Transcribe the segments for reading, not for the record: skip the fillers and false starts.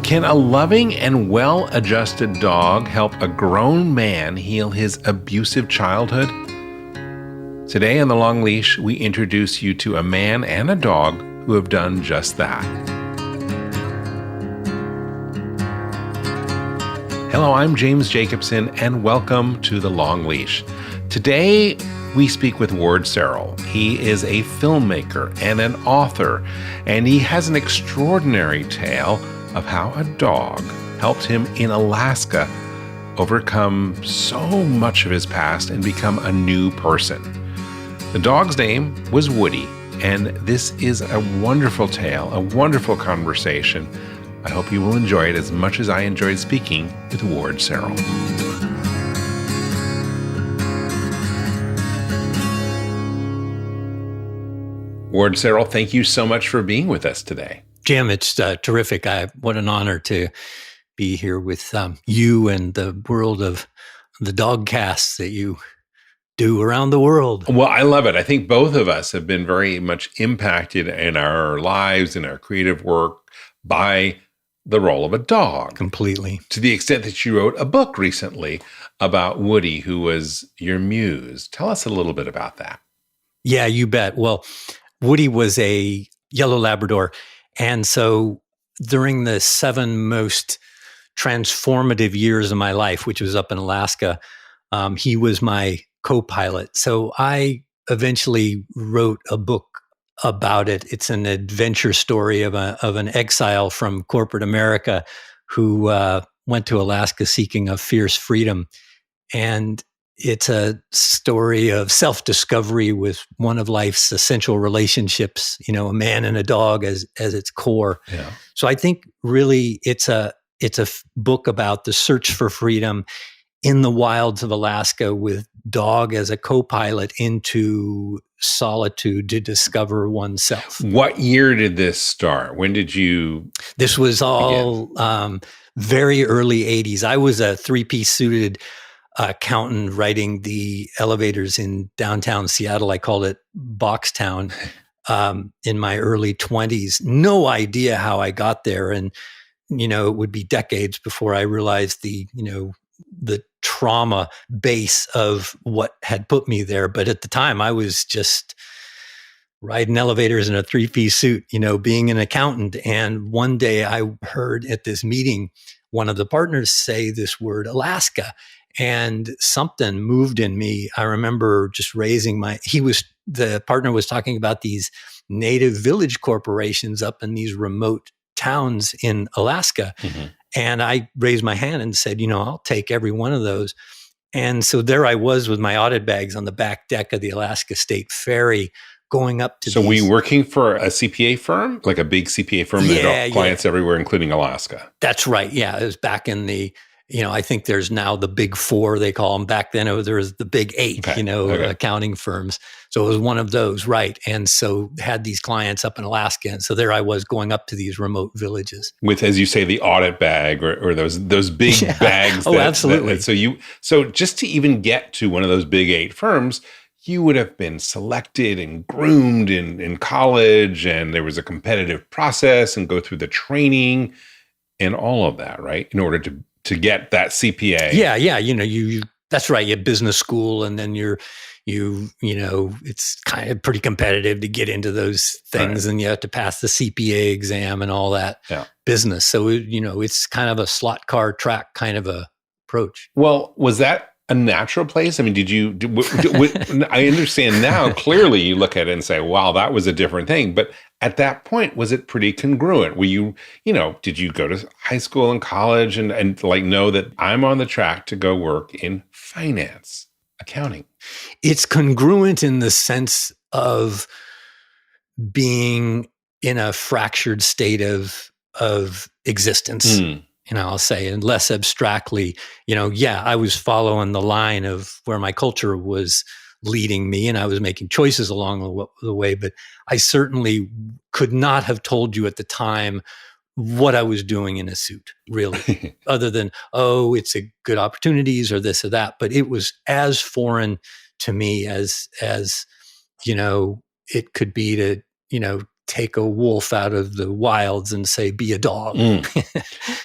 Can a loving and well-adjusted dog help a grown man heal his abusive childhood? Today on The Long Leash, we introduce you to a man and a dog who have done just that. Hello, I'm James Jacobson, and welcome to The Long Leash. Today, we speak with Ward Serrill. He is a filmmaker and an author, and he has an extraordinary tale of how a dog helped him in Alaska overcome so much of his past and become a new person. The dog's name was Woody, and this is a wonderful tale, a wonderful conversation. I hope you will enjoy it as much as I enjoyed speaking with Ward Serrill. Ward Serrill, thank you so much for being with us today. Jim, it's terrific. What an honor to be here with you and the world of the dog casts that you do around the world. Well, I love it. I think both of us have been very much impacted in our lives, in our creative work, by the role of a dog. Completely. To the extent that you wrote a book recently about Woody, who was your muse. Tell us a little bit about that. Yeah, you bet. Well, Woody was a yellow Labrador. And so during the 7 most transformative years of my life, which was up in Alaska, he was my co-pilot. So I eventually wrote a book about it. It's an adventure story of an exile from corporate America who went to Alaska seeking a fierce freedom. And it's a story of self-discovery with one of life's essential relationships, a man and a dog as its core. Yeah. So I think really it's a book about the search for freedom in the wilds of Alaska with dog as a co-pilot into solitude to discover oneself. What year did this start? When did you? This was all very early 80s. I was a 3-piece suited accountant writing the elevators in downtown Seattle. I called it Boxtown in my early 20s. No idea how I got there. And, it would be decades before I realized the trauma base of what had put me there. But at the time, I was just riding elevators in a 3-piece suit, being an accountant. And one day I heard at this meeting, one of the partners say this word, Alaska. And something moved in me. I remember just raising the partner was talking about these native village corporations up in these remote towns in Alaska. Mm-hmm. And I raised my hand and said, I'll take every one of those. And so there I was with my audit bags on the back deck of the Alaska State Ferry going up to So were you working for a CPA firm, like a big CPA firm that got clients everywhere, including Alaska? That's right. Yeah. It was back in the I think there's now the big 4, they call them. Back then, there was the big 8, accounting firms. So it was one of those, right? And so had these clients up in Alaska. And so there I was going up to these remote villages. With, as you say, the audit bag or those big bags. Absolutely. So just to even get to one of those big 8 firms, you would have been selected and groomed in college, and there was a competitive process and go through the training and all of that, right? In order to get that CPA. Yeah. You that's right. You have business school, and then it's kind of pretty competitive to get into those things, right. And you have to pass the CPA exam and all that business. So, it's kind of a slot car track kind of a approach. Well, was that a natural place? I mean, I understand now, clearly you look at it and say, wow, that was a different thing. But at that point, was it pretty congruent? Were you, did you go to high school and college and like know that I'm on the track to go work in finance, accounting? It's congruent in the sense of being in a fractured state of existence. I'll say, and less abstractly, I was following the line of where my culture was leading me, and I was making choices along the way, but I certainly could not have told you at the time what I was doing in a suit, really, other than, it's a good opportunities or this or that. But it was as foreign to me as it could be to, take a wolf out of the wilds and say, be a dog.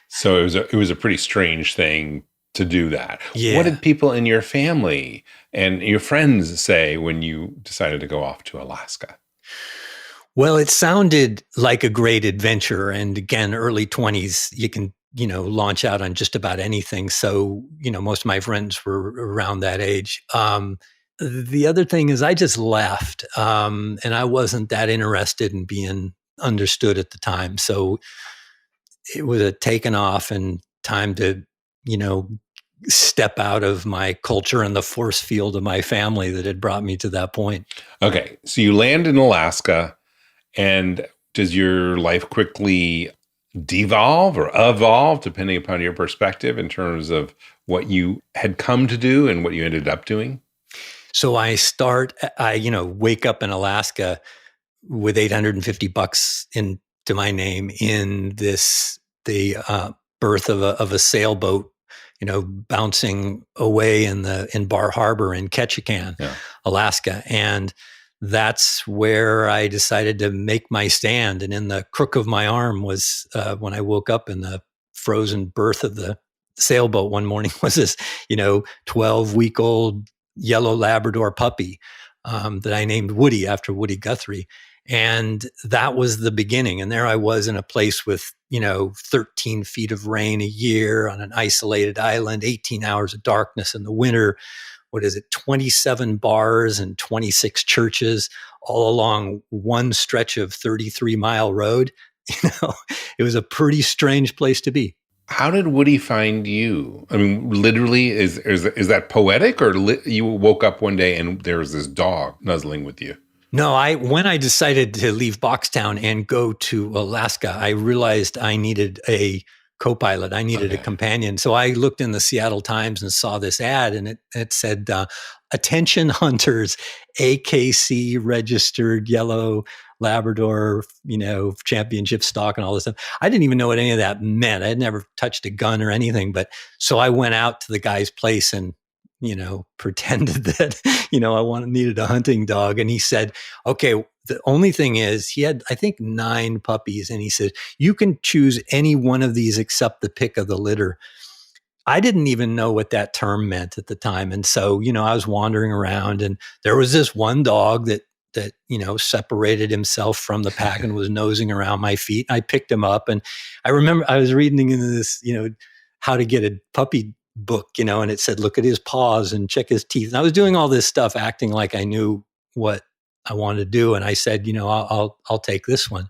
So it was a pretty strange thing to do that. Yeah. What did people in your family and your friends say when you decided to go off to Alaska? Well, it sounded like a great adventure. And again, early 20s, you can, launch out on just about anything. So, most of my friends were around that age. The other thing is I just left, and I wasn't that interested in being understood at the time. So it was a taken off and time to, step out of my culture and the force field of my family that had brought me to that point. Okay. So you land in Alaska, and does your life quickly devolve or evolve, depending upon your perspective, in terms of what you had come to do and what you ended up doing? So I wake up in Alaska with $850 into my name in the berth of a sailboat, bouncing away in Bar Harbor in Ketchikan, Alaska. And that's where I decided to make my stand. And in the crook of my arm was when I woke up in the frozen berth of the sailboat one morning was this, 12-week-old yellow Labrador puppy that I named Woody after Woody Guthrie. And that was the beginning. And there I was in a place with, 13 feet of rain a year on an isolated island, 18 hours of darkness in the winter. 27 bars and 26 churches all along one stretch of 33-mile road. It was a pretty strange place to be. How did Woody find you? I mean, literally, is that poetic, or you woke up one day and there was this dog nuzzling with you? No, when I decided to leave Boxtown and go to Alaska, I realized I needed a co-pilot. I needed a companion. So I looked in the Seattle Times and saw this ad, and it said, attention hunters, AKC registered yellow Labrador, championship stock and all this stuff. I didn't even know what any of that meant. I had never touched a gun or anything. But so I went out to the guy's place and, pretended that, I needed a hunting dog. And he said, okay, the only thing is he had, I think, 9 puppies. And he said, you can choose any one of these except the pick of the litter. I didn't even know what that term meant at the time. And so, I was wandering around, and there was this one dog that separated himself from the pack and was nosing around my feet. I picked him up, and I remember I was reading into this, how to get a puppy book, and it said, look at his paws and check his teeth. And I was doing all this stuff, acting like I knew what I wanted to do. And I said, I'll take this one.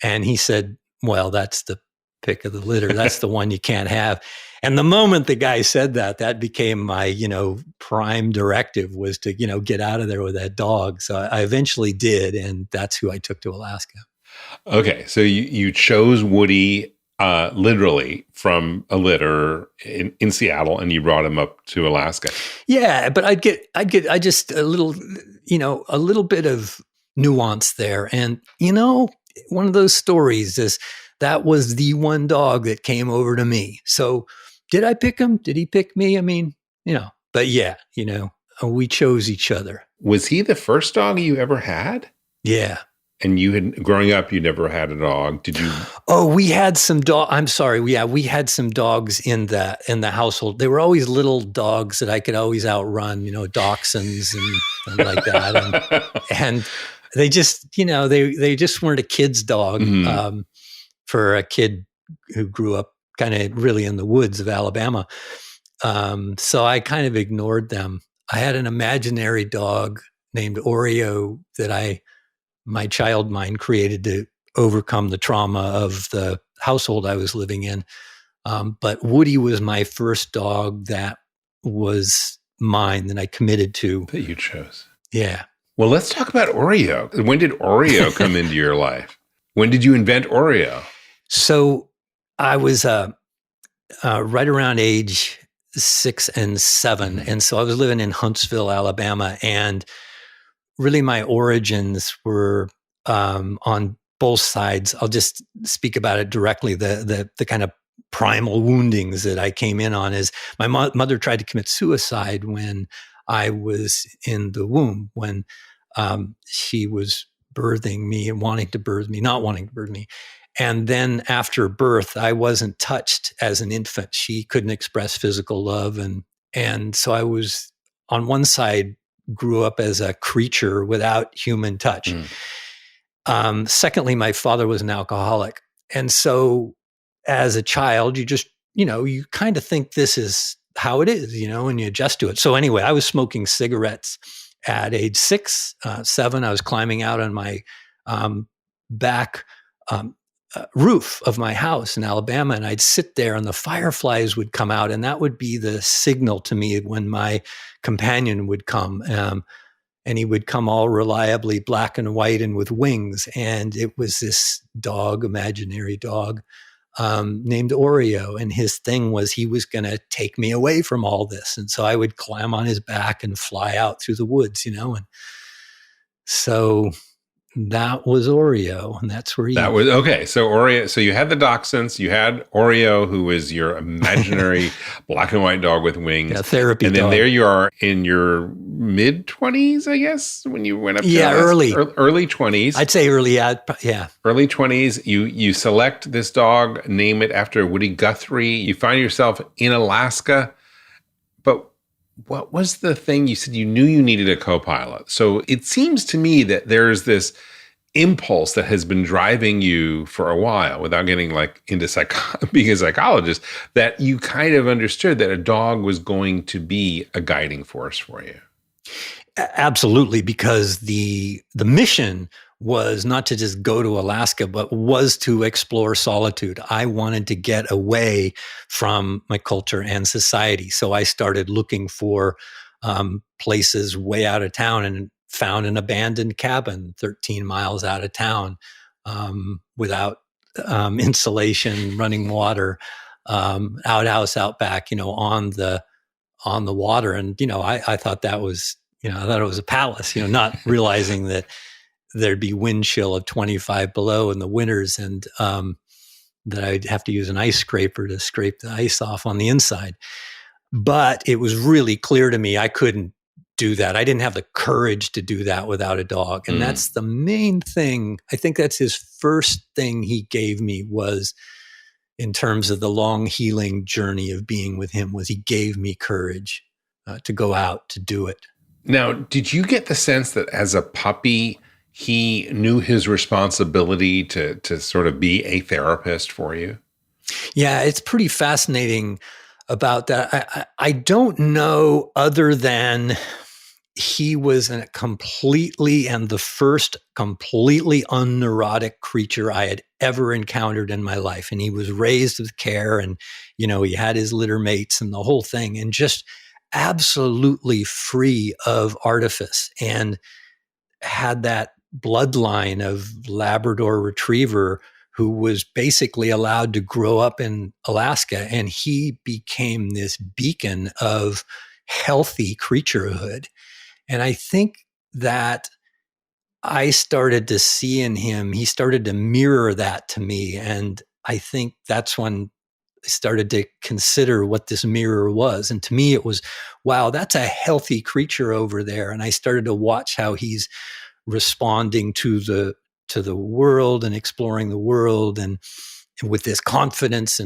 And he said, well, that's the pick of the litter. That's the one you can't have. And the moment the guy said that became my, prime directive was to, get out of there with that dog. So I eventually did. And that's who I took to Alaska. Okay. So you chose Woody literally from a litter in Seattle, and you brought him up to Alaska. Yeah. But I just a little bit of nuance there. And, one of those stories is that was the one dog that came over to me. So did I pick him? Did he pick me? I mean, but yeah, we chose each other. Was he the first dog you ever had? Yeah. And growing up, you never had a dog. Did you? Oh, we had some dog. I'm sorry. Yeah, we had some dogs in the household. They were always little dogs that I could always outrun, dachshunds and like that. And they just, they just weren't a kid's dog for a kid who grew up kind of really in the woods of Alabama. So I kind of ignored them. I had an imaginary dog named Oreo that my child mind created to overcome the trauma of the household I was living in. But Woody was my first dog that was mine, that I committed to. That you chose. Yeah. Well, let's talk about Oreo. When did Oreo come into your life? When did you invent Oreo? So I was right around age 6 and 7. And so I was living in Huntsville, Alabama. And really my origins were on both sides. I'll just speak about it directly. The kind of primal woundings that I came in on is my mother tried to commit suicide when I was in the womb, when she was birthing me and wanting to birth me, not wanting to birth me. And then after birth, I wasn't touched as an infant. She couldn't express physical love. And so I was, on one side, grew up as a creature without human touch. Secondly, my father was an alcoholic. And so as a child, you kind of think this is how it is, and you adjust to it. So anyway, I was smoking cigarettes at age 6, 7. I was climbing out on my back roof of my house in Alabama, and I'd sit there and the fireflies would come out, and that would be the signal to me when my companion would come. And he would come all reliably black and white and with wings. And it was this dog, imaginary dog, named Oreo. And his thing was he was going to take me away from all this. And so I would climb on his back and fly out through the woods, and so that was Oreo. And that's where that was okay. So Oreo, so you had the dachshunds, you had Oreo, who was your imaginary black and white dog with wings. Yeah, therapy and then dog. There you are in your mid-20s, I guess, when you went up to early 20s. I'd say early, early 20s. You select this dog, name it after Woody Guthrie. You find yourself in Alaska. But what was the thing? You said you knew you needed a co-pilot. So it seems to me that there's this impulse that has been driving you for a while, without getting into being a psychologist, that you kind of understood that a dog was going to be a guiding force for you. Absolutely, because the mission was not to just go to Alaska, but was to explore solitude. I wanted to get away from my culture and society. So I started looking for places way out of town and found an abandoned cabin 13 miles out of town, without insulation, running water, outhouse out back, on the water. And, I thought that was, I thought it was a palace, not realizing that there'd be wind chill of 25 below in the winters, and that I'd have to use an ice scraper to scrape the ice off on the inside. But it was really clear to me I couldn't do that. I didn't have the courage to do that without a dog. And that's the main thing. I think that's his first thing he gave me, was in terms of the long healing journey of being with him, was he gave me courage to go out to do it. Now, did you get the sense that as a puppy, he knew his responsibility to sort of be a therapist for you? Yeah, it's pretty fascinating about that. I don't know, other than he was the first completely unneurotic creature I had ever encountered in my life. And he was raised with care, and, he had his litter mates and the whole thing, and just absolutely free of artifice, and had that bloodline of Labrador retriever who was basically allowed to grow up in Alaska. And he became this beacon of healthy creaturehood. And I think that I started to see in him, he started to mirror that to me. And I think that's when I started to consider what this mirror was. And to me, it was, wow, that's a healthy creature over there. And I started to watch how he's responding to the world and exploring the world, and with this confidence,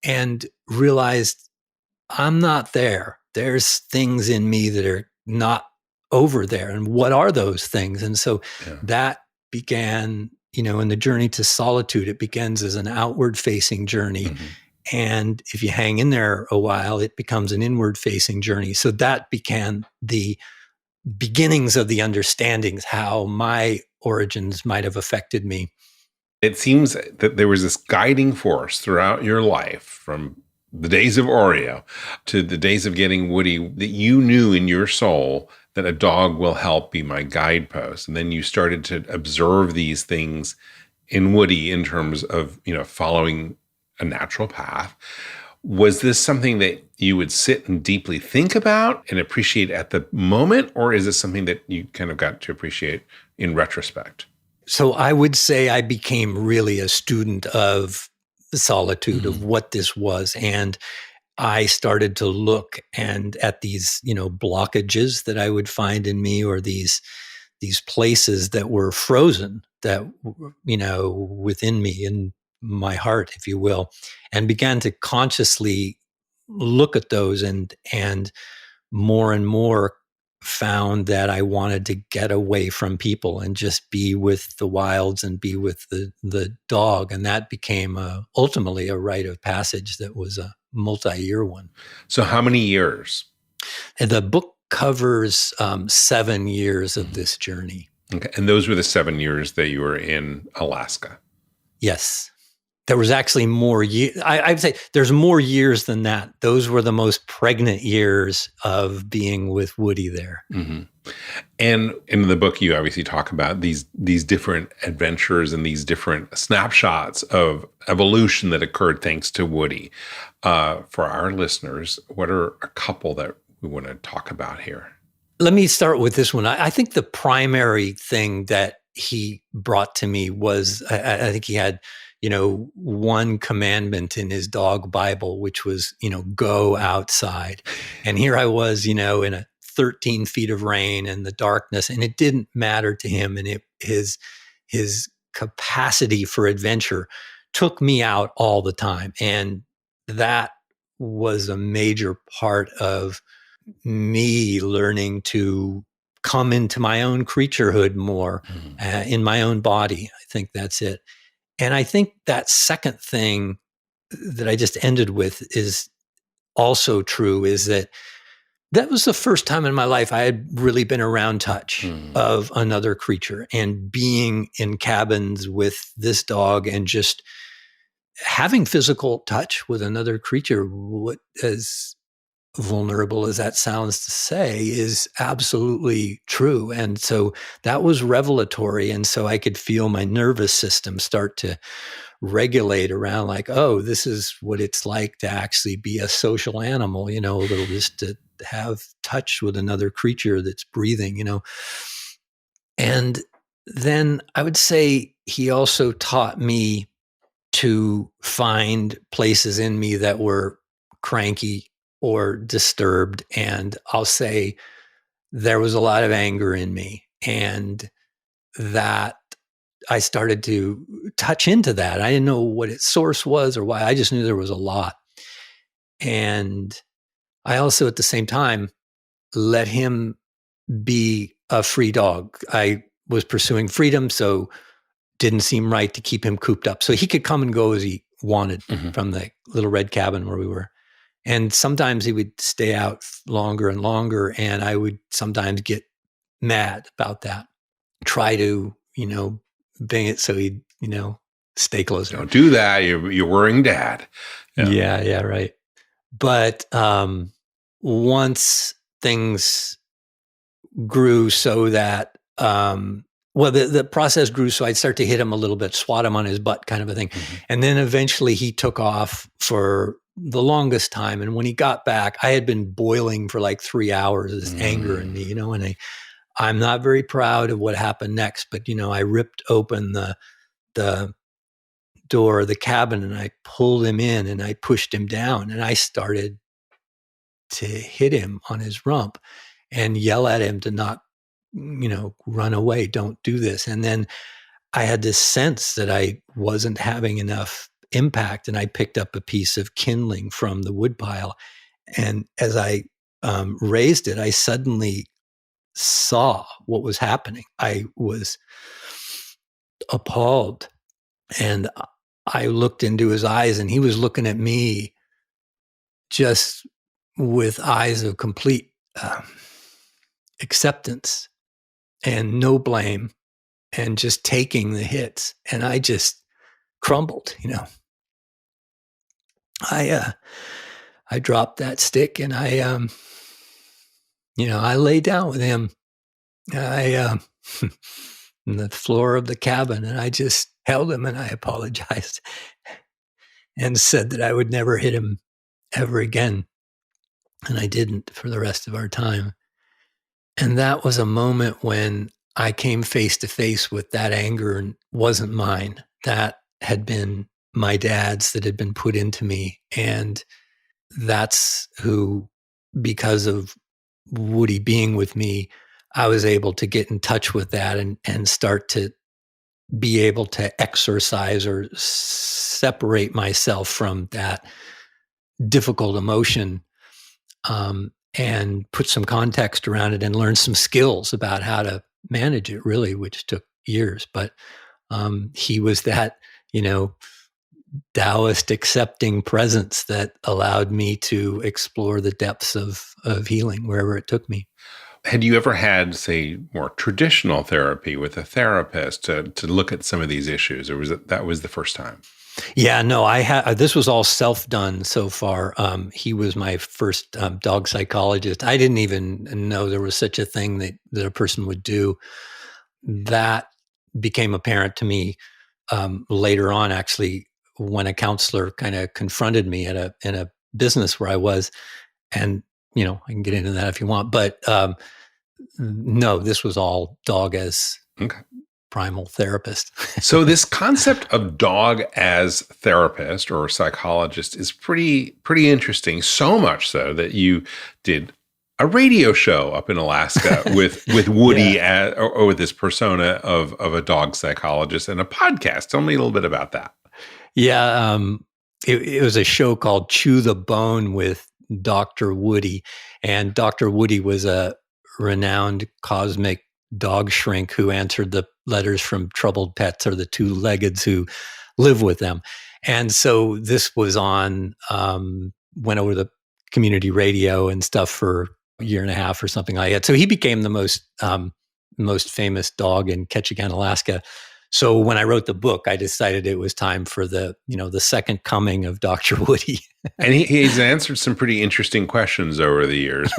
and realized I'm not there. There's things in me that are not over there. And what are those things? And so that began, in the journey to solitude. It begins as an outward facing journey. Mm-hmm. And if you hang in there a while, it becomes an inward facing journey. So that began the beginnings of the understandings, how my origins might have affected me. It seems that there was this guiding force throughout your life, from the days of Oreo to the days of getting Woody, that you knew in your soul that a dog will help be my guidepost. And then you started to observe these things in Woody in terms of, following a natural path. Was this something that you would sit and deeply think about and appreciate at the moment, or is this something that you kind of got to appreciate in retrospect? So I would say I became really a student of the solitude, of what this was. And I started to look at these, blockages that I would find in me, or these these places that were frozen, that, within me, in my heart, if you will, and began to consciously look at those, and more and more found that I wanted to get away from people and just be with the wilds and be with the dog. And that became ultimately a rite of passage that was a multi-year one. So how many years? And the book covers 7 years of this journey. Okay. And those were the 7 years that you were in Alaska. Yes. There was actually more years. I'd say there's more years than that. Those were the most pregnant years of being with Woody there. Mm-hmm. And in the book, you obviously talk about these different adventures and these different snapshots of evolution that occurred thanks to Woody. For our listeners, what are a couple that we want to talk about here? Let me start with this one. I think the primary thing that he brought to me was, I think he had, one commandment in his dog Bible, which was, go outside. And here I was, in a 13 feet of rain and the darkness, and it didn't matter to him. And his capacity for adventure took me out all the time. And that was a major part of me learning to come into my own creaturehood more, in my own body. I think that's it. And I think that second thing that I just ended with is also true, is that was the first time in my life I had really been around touch of another creature, and being in cabins with this dog and just having physical touch with another creature, what, as vulnerable as that sounds to say, is absolutely true. And so that was revelatory. And so I could feel my nervous system start to regulate around, like, oh, this is what it's like to actually be a social animal, a little, just to have touch with another creature that's breathing, And then I would say he also taught me to find places in me that were cranky or disturbed. And I'll say there was a lot of anger in me, and that I started to touch into that. I didn't know what its source was or why. I just knew there was a lot. And I also, at the same time, let him be a free dog. I was pursuing freedom, so didn't seem right to keep him cooped up. So he could come and go as he wanted from the little red cabin where we were. And sometimes he would stay out longer and longer, and I would sometimes get mad about that. Try to, bang it so he'd, stay closer. Don't do that. You're worrying Dad. Yeah, right. But once things grew so that, the process grew so I'd start to hit him a little bit, swat him on his butt, kind of a thing. And then eventually he took off for the longest time. And when he got back, I had been boiling for like 3 hours, this anger in me, and I'm not very proud of what happened next, but, I ripped open the door of the cabin and I pulled him in and I pushed him down, and I started to hit him on his rump and yell at him to not, run away, don't do this. And then I had this sense that I wasn't having enough impact, and I picked up a piece of kindling from the woodpile. And as I raised it, I suddenly saw what was happening. I was appalled, and I looked into his eyes, and he was looking at me just with eyes of complete acceptance and no blame, and just taking the hits. And I just crumbled, I dropped that stick, and I lay down with him. On the floor of the cabin, and I just held him, and I apologized and said that I would never hit him ever again. And I didn't for the rest of our time. And that was a moment when I came face to face with that anger, and wasn't mine. That had been my dad's, that had been put into me. And that's who, because of Woody being with me, I was able to get in touch with that and start to be able to exercise or separate myself from that difficult emotion, and put some context around it and learn some skills about how to manage it, really, which took years. But he was that, Taoist accepting presence that allowed me to explore the depths of healing wherever it took me. Had you ever had, say, more traditional therapy with a therapist to look at some of these issues, or that was the first time? Yeah, no, this was all self-done so far. He was my first dog psychologist. I didn't even know there was such a thing that a person would do. That became apparent to me later on, actually, when a counselor kind of confronted me in a business where I was. And, I can get into that if you want. But no, this was all dog as Okay. primal therapist. So this concept of dog as therapist or psychologist is pretty interesting. So much so that you did a radio show up in Alaska with Woody or with this persona of a dog psychologist, and a podcast. Tell me a little bit about that. Yeah, it was a show called Chew the Bone with Dr. Woody, and Dr. Woody was a renowned cosmic dog shrink who answered the letters from troubled pets, or the two-leggeds who live with them. And so this was on, went over the community radio and stuff for a year and a half or something like that. So he became the most famous dog in Ketchikan, Alaska. So when I wrote the book, I decided it was time for the second coming of Dr. Woody. And he's answered some pretty interesting questions over the years.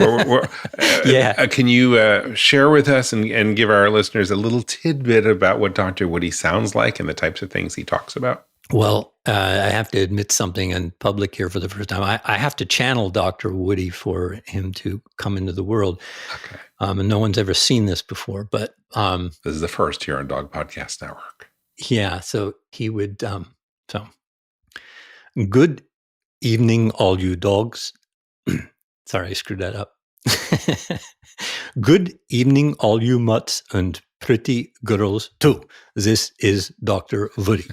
Yeah. Can you share with us and give our listeners a little tidbit about what Dr. Woody sounds like and the types of things he talks about? Well, I have to admit something in public here for the first time. I have to channel Dr. Woody for him to come into the world. Okay. And no one's ever seen this before, but this is the first here on Dog Podcast Network. Yeah, so he would. Good evening, all you dogs. Sorry, I screwed that up. Good evening, all you mutts and pretty girls too. This is Dr. Woody.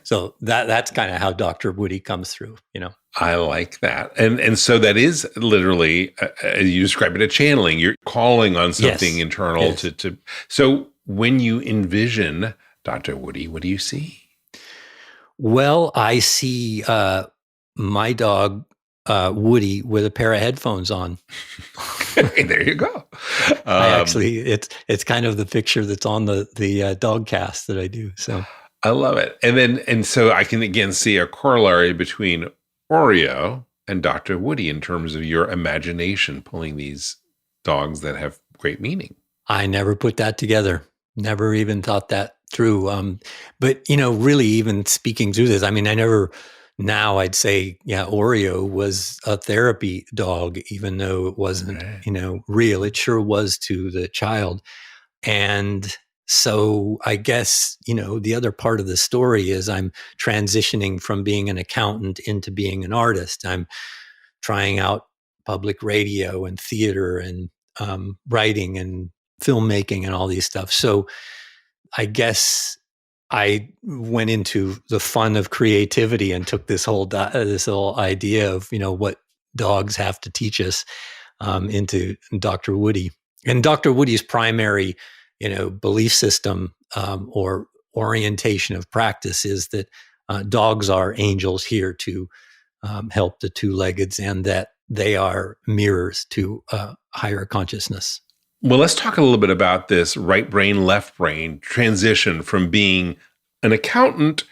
So that's kind of how Dr. Woody comes through, I like that. And so that is literally, you describe it, a channeling. You're calling on something internal. Yes. to. So when you envision Dr. Woody, what do you see? Well, I see my dog, Woody, with a pair of headphones on. There you go. It's kind of the picture that's on the dog cast that I do. So I love it. And so I can again see a corollary between Oreo and Dr. Woody in terms of your imagination pulling these dogs that have great meaning. I never put that together. Never even thought that through. But really, even speaking through this, now I'd say, Oreo was a therapy dog, even though it wasn't, real. It sure was to the child. And so I guess, the other part of the story is I'm transitioning from being an accountant into being an artist. I'm trying out public radio and theater and writing and filmmaking and all these stuff. So I guess I went into the fun of creativity and took this whole idea of what dogs have to teach us into Dr. Woody. And Dr. Woody's primary belief system or orientation of practice is that dogs are angels here to help the two-leggeds, and that they are mirrors to higher consciousness. Well, let's talk a little bit about this right brain, left brain transition from being an accountant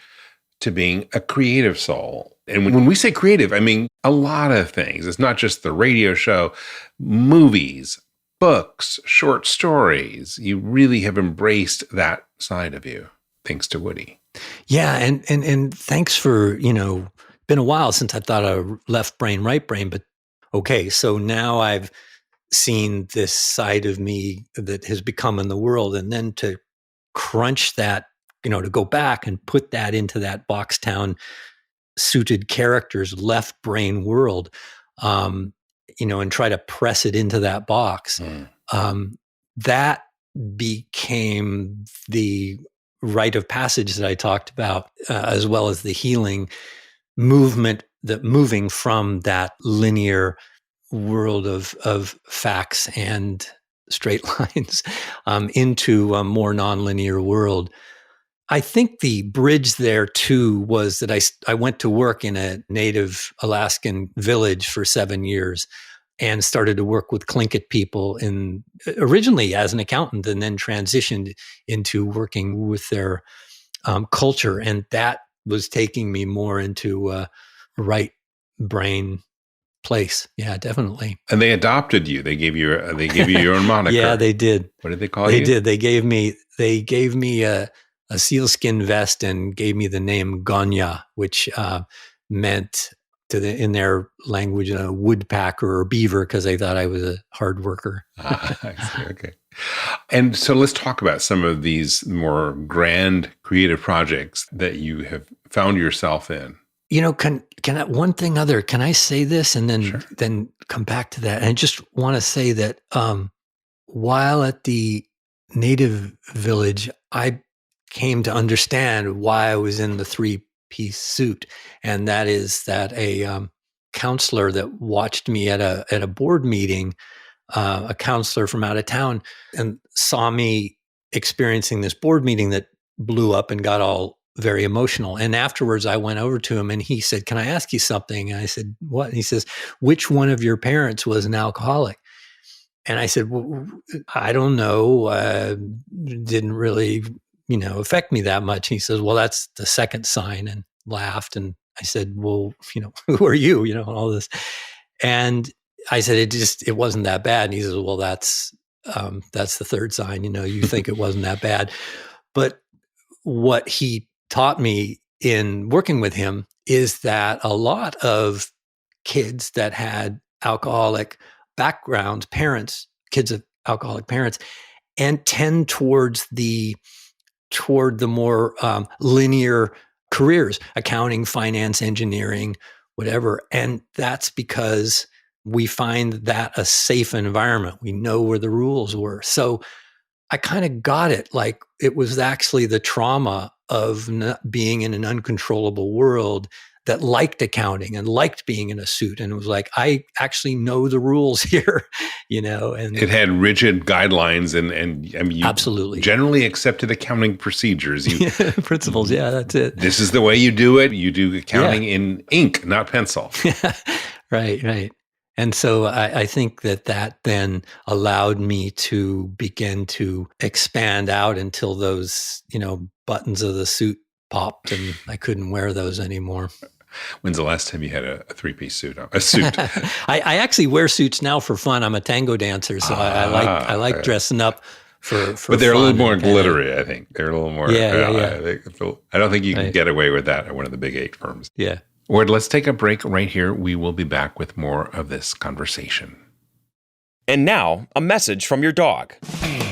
to being a creative soul. And when we say creative, I mean a lot of things. It's not just the radio show, movies, books, short stories. You really have embraced that side of you, thanks to Woody. Yeah, and thanks for, been a while since I thought of left brain, right brain, but okay, so now I've seen this side of me that has become in the world, and then to crunch that, to go back and put that into that Boxtown suited character's left brain world, and try to press it into that box. that became the rite of passage that I talked about, as well as the healing movement, that moving from that linear world of facts and straight lines into a more nonlinear world. I think the bridge there too was that I went to work in a native Alaskan village for 7 years and started to work with Tlingit people originally as an accountant, and then transitioned into working with their culture. And that was taking me more into a right brain place. Yeah, definitely. And they adopted you. They gave you your own moniker. Yeah, they did. What did they call you? They did. They gave me a sealskin vest and gave me the name Gonya, which meant in their language a woodpecker or beaver, because they thought I was a hard worker. I see. Okay. And so let's talk about some of these more grand creative projects that you have found yourself in. Can I, one thing other, can I say this and then Sure. then come back to that? And I just want to say that while at the native village, I came to understand why I was in the 3-piece suit. And that is that a counselor that watched me at a board meeting, a counselor from out of town, and saw me experiencing this board meeting that blew up and got all very emotional. And afterwards I went over to him and he said, "Can I ask you something?" And I said, "What?" And he says, "Which one of your parents was an alcoholic?" And I said, "Well, I don't know. Didn't really, affect me that much." And he says, "Well, that's the second sign," and laughed. And I said, "Well, who are you?" All this. And I said, it wasn't that bad. And he says, "Well, that's the third sign. You think it wasn't that bad." But what he taught me in working with him is that a lot of kids that had alcoholic backgrounds, kids of alcoholic parents, and tend toward the more linear careers, accounting, finance, engineering, whatever. And that's because we find that a safe environment. We know where the rules were. So I kind of got it. Like, it was actually the trauma of not being in an uncontrollable world that liked accounting and liked being in a suit. And it was like, I actually know the rules here, and it had rigid guidelines and I mean, you absolutely generally accepted accounting procedures. Principles. Yeah, that's it. This is the way you do it. You do accounting in ink, not pencil. Right. And so I think that then allowed me to begin to expand out until those, buttons of the suit popped and I couldn't wear those anymore. When's the last time you had a 3-piece suit on? A suit? I actually wear suits now for fun. I'm a tango dancer, so I like dressing up for But they're fun a little more glittery, I think. They're a little more. Yeah. I don't think you can get away with that at one of the big 8 firms. Yeah. Ward, let's take a break right here. We will be back with more of this conversation. And now, a message from your dog.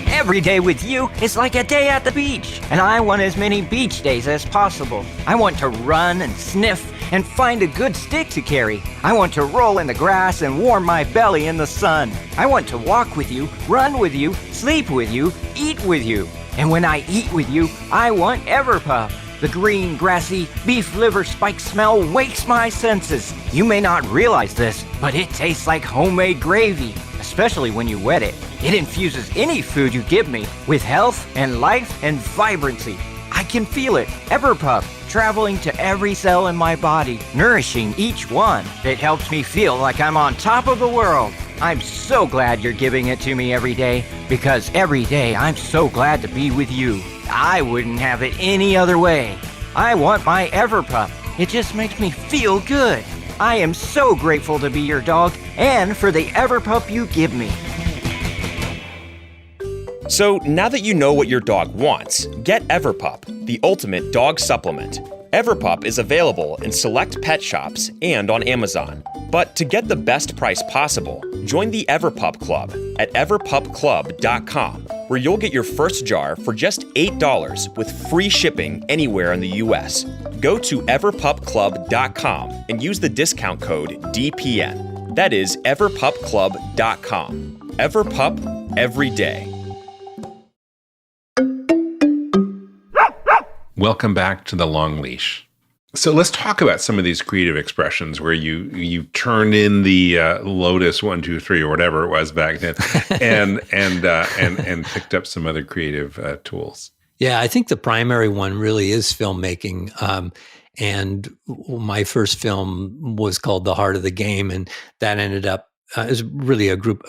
Every day with you is like a day at the beach, and I want as many beach days as possible. I want to run and sniff and find a good stick to carry. I want to roll in the grass and warm my belly in the sun. I want to walk with you, run with you, sleep with you, eat with you. And when I eat with you, I want Everpup. The green, grassy, beef liver spike smell wakes my senses. You may not realize this, but it tastes like homemade gravy, especially when you wet it. It infuses any food you give me with health and life and vibrancy. I can feel it, Everpup, traveling to every cell in my body, nourishing each one. It helps me feel like I'm on top of the world. I'm so glad you're giving it to me every day, because every day I'm so glad to be with you. I wouldn't have it any other way. I want my Everpup. It just makes me feel good. I am so grateful to be your dog and for the Everpup you give me. So now that you know what your dog wants, get Everpup, the ultimate dog supplement. Everpup is available in select pet shops and on Amazon. But to get the best price possible, join the Everpup Club at everpupclub.com, where you'll get your first jar for just $8 with free shipping anywhere in the U.S. Go to everpupclub.com and use the discount code DPN. That is everpupclub.com. Everpup, every day. Welcome back to The Long Leash. So let's talk about some of these creative expressions where you turned in the Lotus 1, 2, 3 or whatever it was back then, and picked up some other creative tools. Yeah, I think the primary one really is filmmaking. And my first film was called The Heart of the Game, and that ended up it was really a group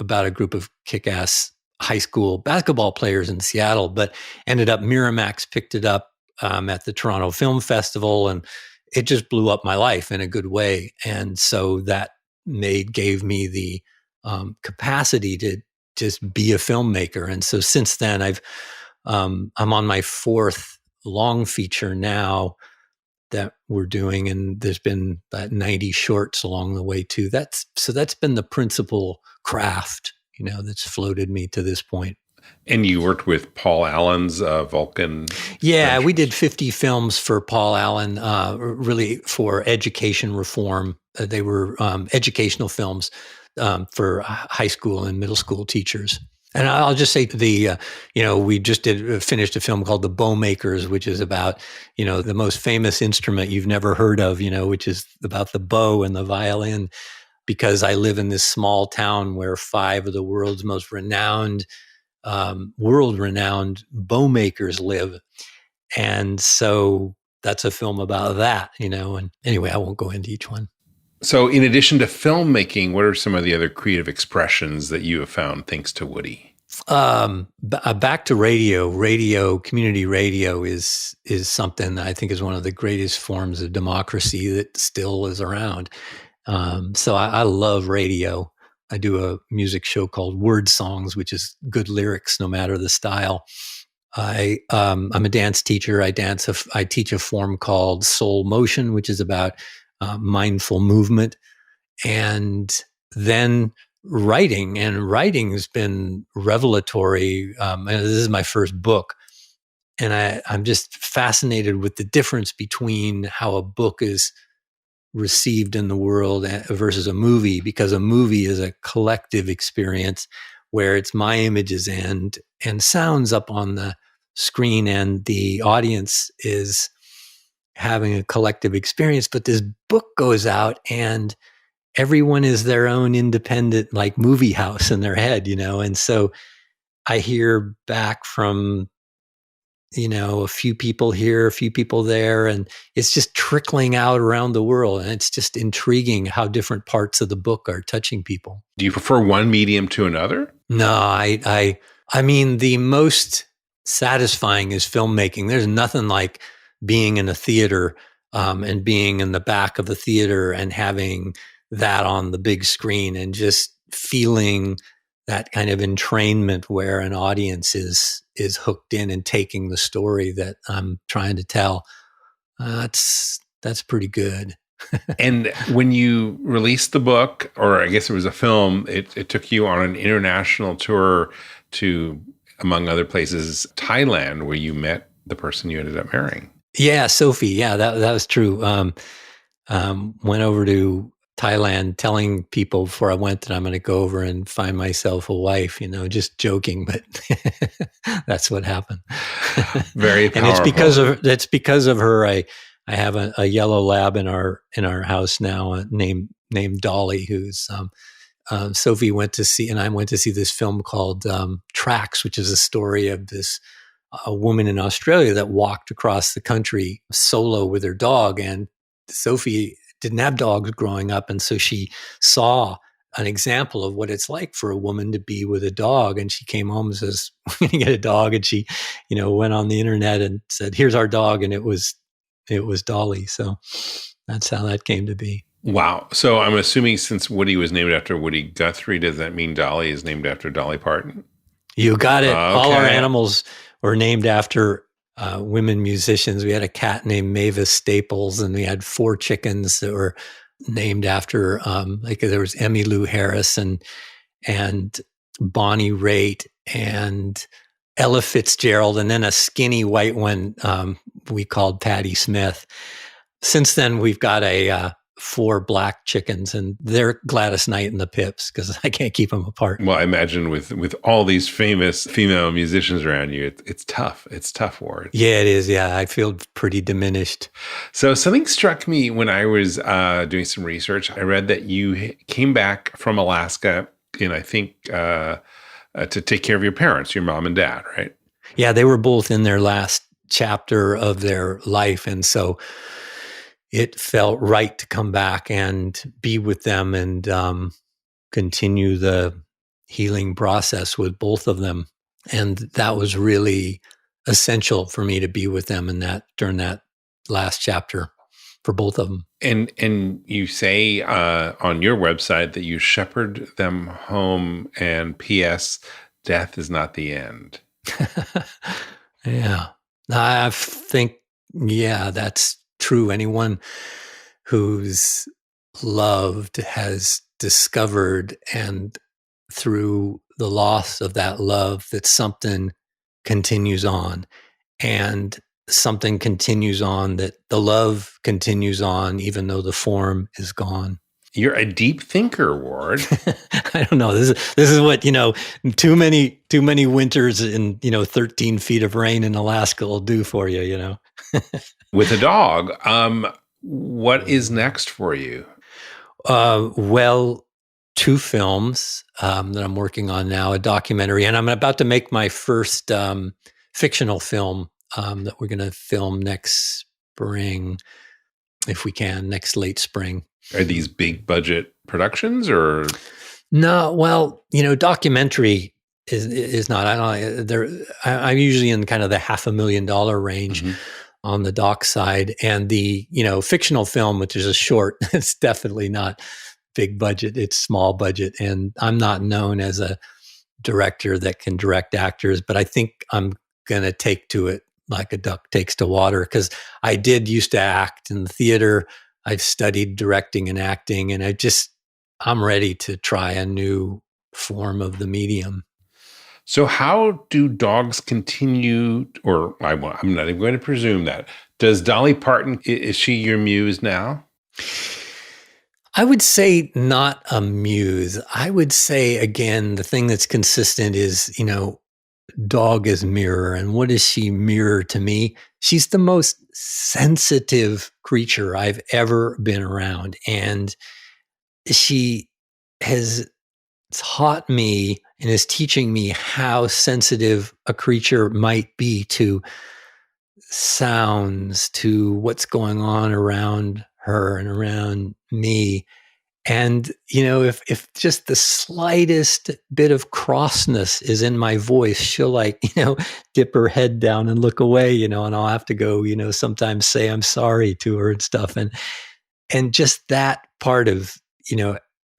of kick-ass high school basketball players in Seattle, but ended up Miramax picked it up at the Toronto Film Festival, and it just blew up my life in a good way. And so that gave me the capacity to just be a filmmaker. And so since then, I'm on my fourth long feature now that we're doing, and there's been about 90 shorts along the way too. That's been the principal craft, that's floated me to this point. And you worked with Paul Allen's Vulcan? Yeah, Ventures. we did 50 films for Paul Allen, really for education reform. They were educational films for high school and middle school teachers. And I'll just say we just finished a film called The Bowmakers, which is about, the most famous instrument you've never heard of, which is about the bow and the violin, because I live in this small town where 5 of the world's most world-renowned bowmakers live. And so that's a film about that, and anyway, I won't go into each one. So in addition to filmmaking, what are some of the other creative expressions that you have found thanks to Woody? Back to radio, community radio is something that I think is one of the greatest forms of democracy that still is around. So I love radio. I do a music show called Word Songs, which is good lyrics, no matter the style. I'm a dance teacher. I teach a form called Soul Motion, which is about mindful movement. And then writing has been revelatory. And this is my first book. And I'm just fascinated with the difference between how a book is received in the world versus a movie, because a movie is a collective experience where it's my images and sounds up on the screen, and the audience is having a collective experience. But this book goes out and everyone is their own independent, like, movie house in their head, and so I hear back from a few people here, a few people there, and it's just trickling out around the world. And it's just intriguing how different parts of the book are touching people. Do you prefer one medium to another? No, I mean, the most satisfying is filmmaking. There's nothing like being in a theater and being in the back of the theater and having that on the big screen and just feeling that kind of entrainment where an audience is hooked in and taking the story that I'm trying to tell. That's pretty good. And when you released the book, or I guess it was a film, it took you on an international tour to, among other places, Thailand, where you met the person you ended up marrying. Yeah, Sophie. Yeah, that was true. Went over to Thailand telling people before I went that I'm going to go over and find myself a wife, just joking, but that's what happened. Very powerful. And it's because of her. I have a yellow lab in our house now, named Dolly, who's Sophie went to see, and I went to see this film called Tracks, which is a story of a woman in Australia that walked across the country solo with her dog, and Sophie didn't have dogs growing up. And so she saw an example of what it's like for a woman to be with a dog. And she came home and says, we're going to get a dog. And she, went on the internet and said, here's our dog. And it was Dolly. So that's how that came to be. Wow. So I'm assuming since Woody was named after Woody Guthrie, does that mean Dolly is named after Dolly Parton? You got it. Okay. All our animals were named after women musicians. We had a cat named Mavis Staples, and we had 4 chickens that were named after, there was Emmy Lou Harris and Bonnie Raitt and Ella Fitzgerald, and then a skinny white one we called Patti Smith. Since then, we've got a 4 black chickens, and they're Gladys Knight and the Pips because I can't keep them apart. Well, I imagine with all these famous female musicians around you, it's tough. It's tough, Ward. Yeah, it is. Yeah, I feel pretty diminished. So something struck me when I was doing some research. I read that you came back from Alaska in, I think, to take care of your parents, your mom and dad, right? Yeah, they were both in their last chapter of their life. And so it felt right to come back and be with them and continue the healing process with both of them. And that was really essential for me to be with them during that last chapter for both of them. And you say on your website that you shepherd them home, and P.S., death is not the end. Yeah. I think, that's true. Anyone who's loved has discovered, and through the loss of that love, that something continues on, and something continues on, that the love continues on, even though the form is gone. You're a deep thinker, Ward. I don't know. This is what, too many winters in, 13 feet of rain in Alaska will do for you, With a dog, what is next for you? Well, 2 films that I'm working on now, a documentary, and I'm about to make my first fictional film that we're going to film next spring, if we can, next late spring. Are these big budget productions or? No, well, documentary is not. I'm usually in kind of the $500,000 range on the doc side, and the fictional film, which is a short, it's definitely not big budget. It's small budget, and I'm not known as a director that can direct actors, but I think I'm gonna take to it like a duck takes to water, because I did used to act in the theater. I've studied directing and acting, and I'm ready to try a new form of the medium. So how do dogs continue, or I'm not even going to presume that. Does Dolly Parton, is she your muse now? I would say not a muse. I would say, again, the thing that's consistent is, dog is mirror. And what is she mirror to me? She's the most sensitive creature I've ever been around. And she has taught me and is teaching me how sensitive a creature might be to sounds, to what's going on around her and around me. And, if just the slightest bit of crossness is in my voice, she'll dip her head down and look away, and I'll have to go, sometimes say I'm sorry to her and stuff. And just that part of,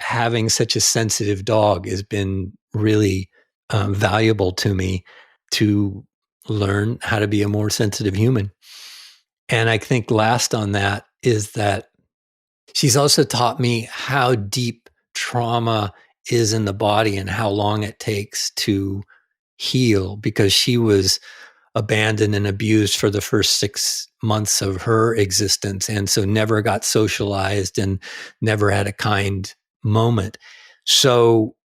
having such a sensitive dog has been really valuable to me to learn how to be a more sensitive human. And I think last on that is that she's also taught me how deep trauma is in the body and how long it takes to heal, because she was abandoned and abused for the first 6 months of her existence, and so never got socialized and never had a kind moment. So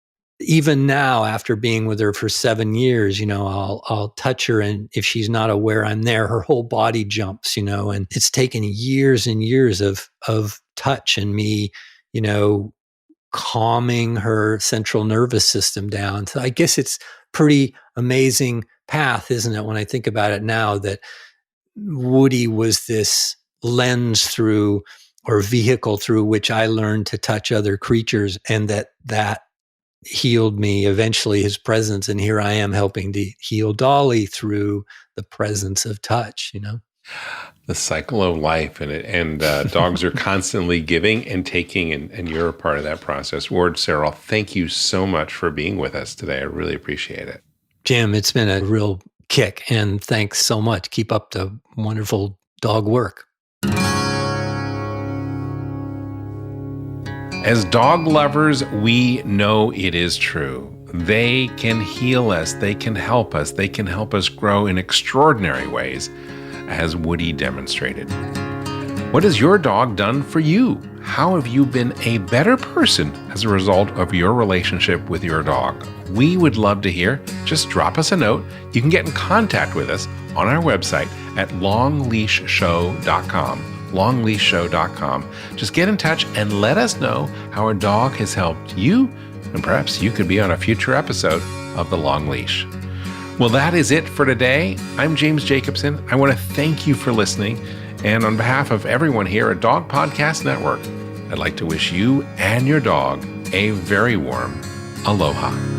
even now, after being with her for 7 years, I'll touch her, and if she's not aware I'm there, her whole body jumps, and it's taken years and years of touch and me, calming her central nervous system down. So I guess it's pretty amazing path, isn't it? When I think about it now, that Woody was this lens through, or vehicle through which I learned to touch other creatures, and that healed me eventually, his presence. And here I am helping to heal Dolly through the presence of touch, The cycle of life, and dogs are constantly giving and taking, and you're a part of that process. Ward Serrill, thank you so much for being with us today. I really appreciate it. Jim, it's been a real kick, and thanks so much. Keep up the wonderful dog work. As dog lovers, we know it is true. They can heal us. They can help us. They can help us grow in extraordinary ways, as Woody demonstrated. What has your dog done for you? How have you been a better person as a result of your relationship with your dog? We would love to hear. Just drop us a note. You can get in contact with us on our website at longleashshow.com. longleashshow.com. Just get in touch and let us know how a dog has helped you, and perhaps you could be on a future episode of The Long Leash. Well, that is it for today. I'm James Jacobson. I want to thank you for listening. And on behalf of everyone here at Dog Podcast Network, I'd like to wish you and your dog a very warm aloha.